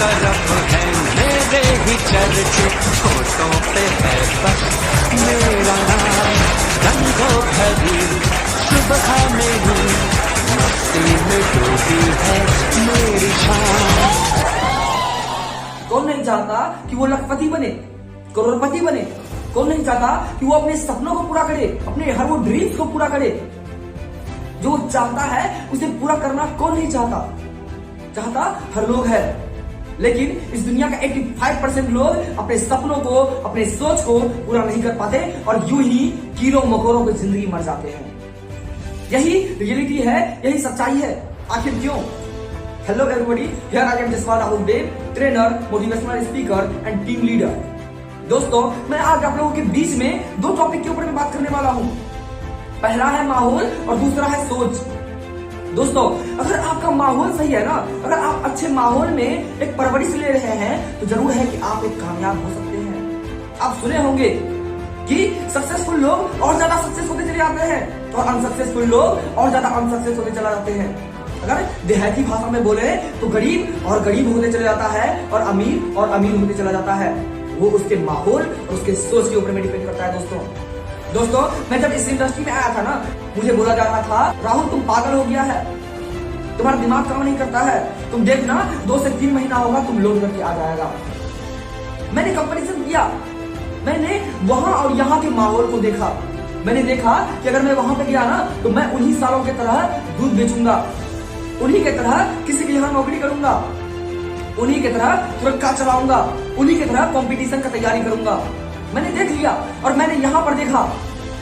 तरफ है मेरे ही चर्चे, फोटो पे है बस मेरा नाम। रंगों भरी सुबह मेरी मस्ती में डूबी है मेरी शाम। कौन नहीं चाहता कि वो लखपति बने, करोड़पति बने? कौन नहीं चाहता कि वो अपने सपनों को पूरा करे, अपने हर वो ड्रीम्स को पूरा करे? जो वो चाहता है उसे पूरा करना कौन नहीं चाहता? चाहता हर लोग है, लेकिन इस दुनिया का 85% लोग अपने सपनों को, अपने सोच को पूरा नहीं कर पाते और यूं ही कीड़ों मकोड़ों की जिंदगी मर जाते हैं। यही रियलिटी है, यही सच्चाई है। आखिर क्यों? Hello everybody, here I am Jaswal Rahul Dev, trainer, motivational speaker and team leader. दोस्तों, मैं आज आप लोगों के बीच में दो टॉपिक के ऊपर में बात करने वाला हूं। पहला है माहौल और दूसरा है सोच। दोस्तों, अगर आपका माहौल सही है ना, अगर आप अच्छे माहौल में एक परवरिश ले रहे हैं तो जरूर है कि आप एक कामयाब हो सकते हैं। आप सुने होंगे कि सक्सेसफुल लोग और ज्यादा सक्सेस होते चले जाते हैं और अनसक्सेसफुल लोग और ज्यादा अनसक्सेस होते चला जाते हैं। अगर देहाती भाषा में बोले तो गरीब और गरीब होते चले जाता है और अमीर होते चला जाता है। वो उसके माहौल और उसके सोच के ऊपर में डिपेंड करता है। दोस्तों, मैं जब इस इंडस्ट्री में आया था ना, मुझे बोला जा रहा था, राहुल तुम पागल हो गया है, तुम्हारा दिमाग काम नहीं करता है, तुम देखना 2 से 3 महीना होगा तुम लोड करके आ जाएगा। मैंने कंपैरिजन किया, मैंने वहां और यहाँ के माहौल को देखा। मैंने देखा कि अगर मैं वहां पे गया ना तो मैं उन्हीं सालों की तरह दूध बेचूंगा, उन्हीं की तरह किसी के यहाँ नौकरी करूंगा, उन्हीं की तरह ट्रक चलाऊंगा, उन्हीं की तरह कंपटीशन का तैयारी करूंगा। मैंने देख लिया और मैंने यहाँ पर देखा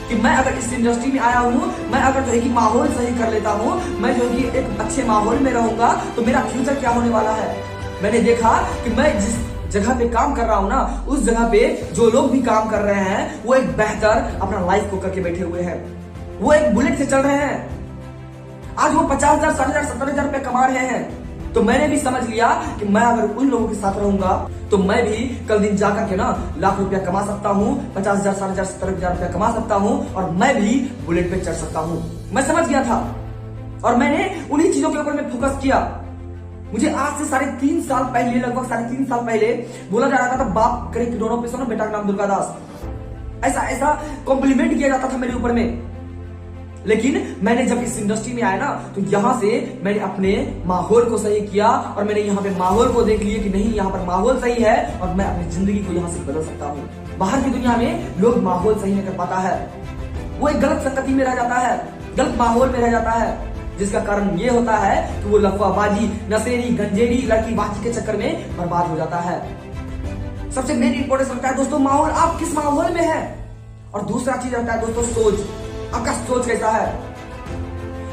कि मैं अगर इस इंडस्ट्री में आया हूँ, मैं अगर जो है कि माहौल सही कर लेता हूँ, मैं जो है कि एक अच्छे माहौल में रहूंगा तो मेरा फ्यूचर क्या होने वाला है। मैंने देखा कि मैं जिस जगह पे काम कर रहा हूँ ना, उस जगह पे जो लोग भी काम कर रहे हैं वो एक बेहतर अपना लाइफ को करके बैठे हुए हैं, वो एक बुलेट से चल रहे हैं। आज वो 50,000, 60,000, 70,000 रुपए कमा रहे हैं। तो मैंने भी समझ लिया कि मैं अगर उन लोगों के साथ रहूंगा तो मैं भी कल दिन जाकर के ना लाख रुपया कमा सकता हूँ, 50,000, 60,000, 70,000 रुपया कमा सकता हूँ और मैं भी बुलेट पे चढ़ सकता हूँ। मैं समझ गया था और मैंने उन्हीं चीजों के ऊपर में फोकस किया। मुझे आज से 3.5 साल पहले, लगभग 3.5 साल पहले बोला जा रहा था, बाप करे कि दोनों पे सुनो, बेटा का नाम दुर्गा दास, ऐसा कॉम्प्लीमेंट किया जाता था मेरे ऊपर में। लेकिन मैंने जब इस इंडस्ट्री में आया ना तो यहाँ से मैंने अपने माहौल को सही किया और मैंने यहाँ पे माहौल को देख लिया कि नहीं, यहाँ पर माहौल सही है और मैं अपनी जिंदगी को यहाँ से बदल सकता हूँ। बाहर की दुनिया में लोग माहौल सही नहीं कर पाता है, वो एक गलत संगति में रह जाता है, गलत माहौल में रह जाता है, जिसका कारण ये होता है कि वो लफवाबाजी, नशेड़ी, गंजेड़ी, लड़कीबाजी के चक्कर में बर्बाद हो जाता है। सबसे मेन इंपॉर्टेंस रखता है दोस्तों माहौल, आप किस माहौल में है। और दूसरा चीज रहता है दोस्तों सोच, आपका सोच कैसा है,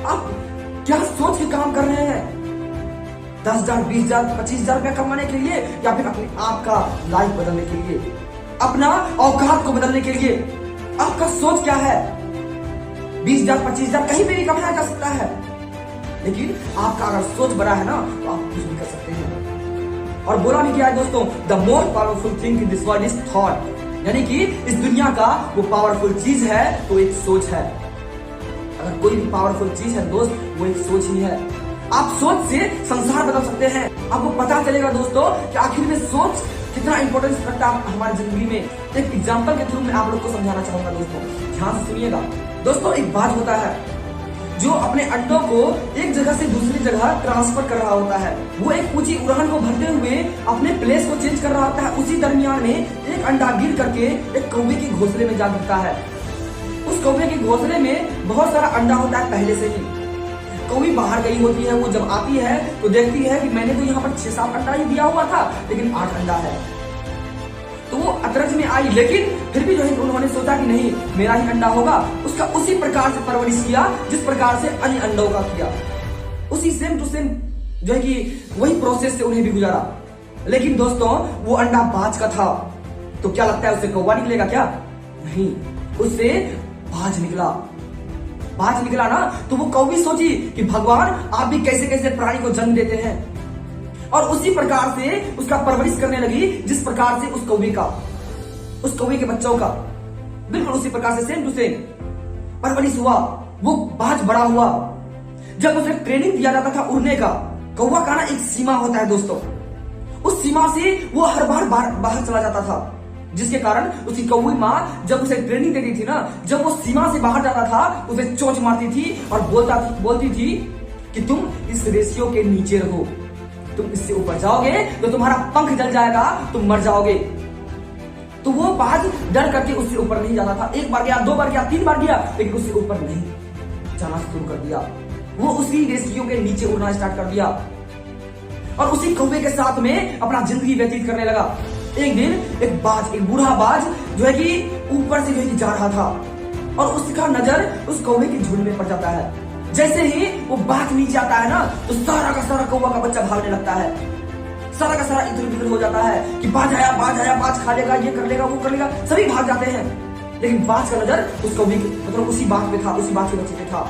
आप क्या सोच के काम कर रहे हैं। 10,000, 20,000, 25,000 रुपया कमाने के लिए या फिर अपने आप का लाइफ बदलने के लिए, अपना औकात को बदलने के लिए आपका सोच क्या है। 20,000, 25,000 कहीं पे भी कमाया जा सकता है, लेकिन आपका अगर सोच बड़ा है ना तो आप कुछ भी कर सकते हैं। और बोला भी क्या है दोस्तों, the most powerful thing in this world is thought, यानी कि इस दुनिया का वो पावरफुल चीज है तो एक सोच है। अगर कोई भी पावरफुल चीज है दोस्त, वो एक सोच ही है। आप सोच से संसार बदल सकते हैं। आपको पता चलेगा दोस्तों कि आखिर में सोच कितना इंपॉर्टेंस रखता है हमारी जिंदगी में। एक एग्जांपल के थ्रू मैं आप लोग को समझाना चाहूंगा दोस्तों, ध्यान से सुनिएगा। दोस्तों, एक बात होता है, जो अपने अंडों को एक जगह से दूसरी जगह ट्रांसफर कर रहा होता है, वो एक ऊंची उड़ान को भरते हुए अपने प्लेस को चेंज कर रहा होता है। उसी दरमियान में एक अंडा गिर करके एक कौवे के घोंसले में जा गिरता है। उस कौवे के घोंसले में बहुत सारा अंडा होता है पहले से ही। कौवी बाहर गई होती है, वो जब आती है तो देखती है कि मैंने तो यहाँ पर 6-7 अंडा ही दिया हुआ था, लेकिन 8 अंडा है। तो वो अतरज में आई, लेकिन फिर भी जो है उन्होंने सोचा कि नहीं, मेरा ही अंडा होगा। उसका उसी प्रकार से परवरिश किया जिस प्रकार से अन्य अंडों का किया। उसी सेम टू सेम जो है कि वही प्रोसेस से उन्हें भी गुजारा। लेकिन दोस्तों, वो अंडा बाज का था, तो क्या लगता है उससे कौवा निकलेगा क्या? नहीं, उससे बाज निकला। बाज निकला ना तो वो कौवी सोची कि भगवान आप भी कैसे कैसे प्राणी को जन्म देते हैं, और उसी प्रकार से उसका परवरिश करने लगी जिस प्रकार से उस कौवे के बच्चों का बिल्कुल उसी प्रकार से सेम टू सेम परवरिश हुआ। वो बाज बड़ा हुआ। जब उसे ट्रेनिंग दिया जाता था उड़ने का, कौवा का ना एक सीमा होता है दोस्तों, उस सीमा से वो हर बार बाहर चला जाता था, जिसके कारण उसकी कौवी माँ जब उसे ट्रेनिंग देती थी ना, जब वो सीमा से बाहर जाता था उसे चोंच मारती थी और बोलती थी कि तुम इस रेशियो के नीचे रहो, तुम इससे ऊपर जाओगे तो तुम्हारा पंख जल जाएगा, तुम मर जाओगे। तो वो बाज डर करके उससे ऊपर नहीं जाता था। एक बार गया, 2 बार गया, 3 बार गया, लेकिन उससे ऊपर नहीं जाना शुरू कर दिया। वो उसी रेशियो के नीचे उड़ना स्टार्ट कर दिया और उसी कौवे के साथ में अपना जिंदगी व्यतीत करने लगा। एक दिन एक बूढ़ा बाज जो है कि ऊपर से जो है कि जा रहा था और उसका नजर उस कौवे के झुंड में पड़ जाता है। जैसे ही वो बाज नीचे आता है ना, तो सारा का सारा कौवा का बच्चा भागने लगता है, सारा का सारा इधर उधर हो जाता है कि बाज आया, बाज खा लेगा, ये कर लेगा, वो कर लेगा, सभी भाग जाते हैं। लेकिन बाज का नजर उस कौवे मतलब उसी बाज पे था, उसी बाज के बच्चे पे था।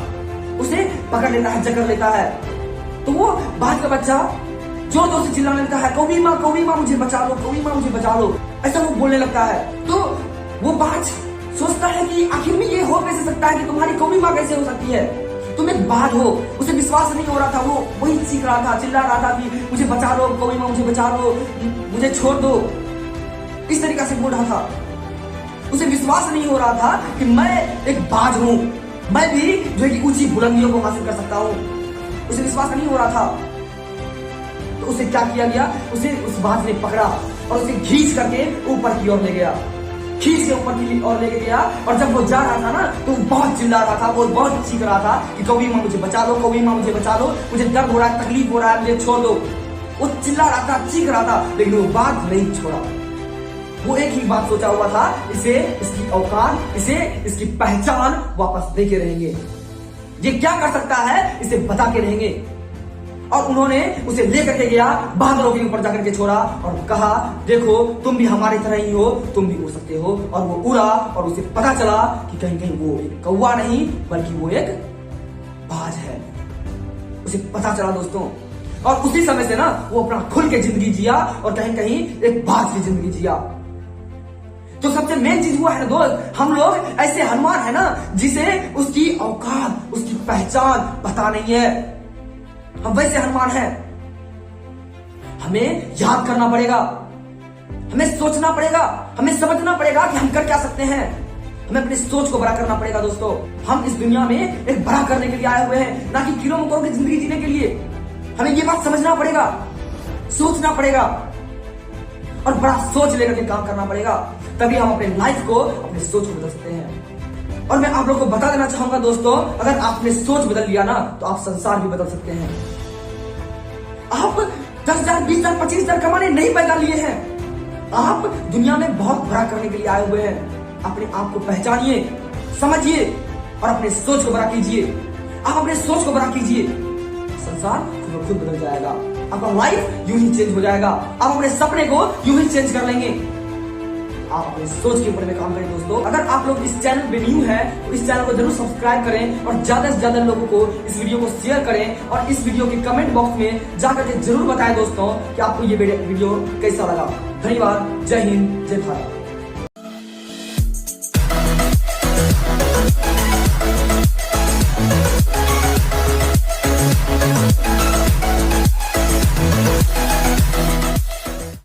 उसे पकड़ लेता है, जकड़ लेता है। तो वो बाज का बच्चा जोर जोर से चिल्लाने लगता है, कौवी माँ मुझे बचा लो, कौवी माँ मुझे बचा लो, ऐसा वो बोलने लगता है। तो वो बाज सोचता है कि आखिर में ये हो कैसे सकता है कि तुम्हारी कौवी माँ कैसे हो सकती है, तुम एक बाज हो। उसे विश्वास नहीं हो रहा था, वो वही चीख रहा था, चिल्ला रहा था कि मुझे बचा लो, कौवी माँ मुझे बचा लो, मुझे छोड़ दो, इस तरीका से बोल रहा था। उसे विश्वास नहीं हो रहा था कि मैं एक बाज हूं, मैं भी जो है कि ऊंची बुलंदियों को हासिल कर सकता हूं। उसे विश्वास नहीं हो रहा था। तो उसे क्या किया गया, उसे उस बाज ने पकड़ा और उसे खींच करके ऊपर की ओर ले गया, खींच के ऊपर की ओर लेके गया। और जब वो जा रहा था ना, तो वो बहुत चिल्ला रहा था, वो बहुत चीख रहा था कि कौवी माँ मुझे बचा लो, कौवी माँ मुझे बचा लो, मुझे दर्द हो रहा है, तकलीफ हो रहा है, मुझे छोड़ दो। वो चिल्ला रहा था, चीख रहा था, लेकिन वो बाज नहीं छोड़ा। वो एक ही बात सोचा हुआ था, इसे इसकी औकात, इसे इसकी पहचान वापस दे के रहेंगे, ये क्या कर सकता है इसे बता के रहेंगे। और उन्होंने उसे लेकर के गया, बादलों के ऊपर जाकर के छोड़ा और कहा, देखो तुम भी हमारी तरह ही हो, तुम भी उड़ सकते हो। और वो उड़ा और उसे पता चला कि कहीं कहीं वो एक कौवा नहीं बल्कि वो एक बाज है, उसे पता चला दोस्तों। और उसी समय से ना वो अपना खुल के जिंदगी जिया और कहीं कहीं एक बाज की जिंदगी जिया। तो सबसे मेन चीज हुआ है ना दोस्त, हम लोग ऐसे हनुमान है ना जिसे उसकी औकात, उसकी पहचान पता नहीं है, हम वैसे हनुमान हैं। हमें याद करना पड़ेगा, हमें सोचना पड़ेगा, हमें समझना पड़ेगा कि हम कर क्या सकते हैं, हमें अपनी सोच को बड़ा करना पड़ेगा दोस्तों। हम इस दुनिया में एक बड़ा करने के लिए आए हुए हैं, ना कि कीड़ों मकोड़ों की जिंदगी जीने के लिए। हमें ये बात समझना पड़ेगा, सोचना पड़ेगा और बड़ा सोच लेकर के काम करना पड़ेगा, तभी हम अपने लाइफ को, अपनी सोच को बदल सकते हैं। और मैं आप लोगों को बता देना चाहूंगा दोस्तों, अगर आपने सोच बदल लिया ना तो आप संसार भी बदल सकते हैं। आप 10,000, 20,000, 25,000 कमाने नहीं पैदा लिए हैं, आप दुनिया में बहुत बड़ा करने के लिए आए हुए हैं। अपने आप को पहचानिए, समझिए और अपने सोच को बड़ा कीजिए। आप अपने सोच को बड़ा कीजिए, संसार खुद बदल जाएगा, आपका लाइफ यूं ही चेंज हो जाएगा। आप अपने सपने को यूं ही चेंज कर लेंगे। आप अपने सोच के ऊपर में काम करें दोस्तों। अगर आप लोग इस चैनल पे न्यू है तो इस चैनल को जरूर सब्सक्राइब करें और ज्यादा से ज्यादा लोगों को इस वीडियो को शेयर करें और इस वीडियो के कमेंट बॉक्स में जाकर के जरूर बताएं दोस्तों कि आपको ये वीडियो कैसा लगा। धन्यवाद, जय हिंद, जय भारत।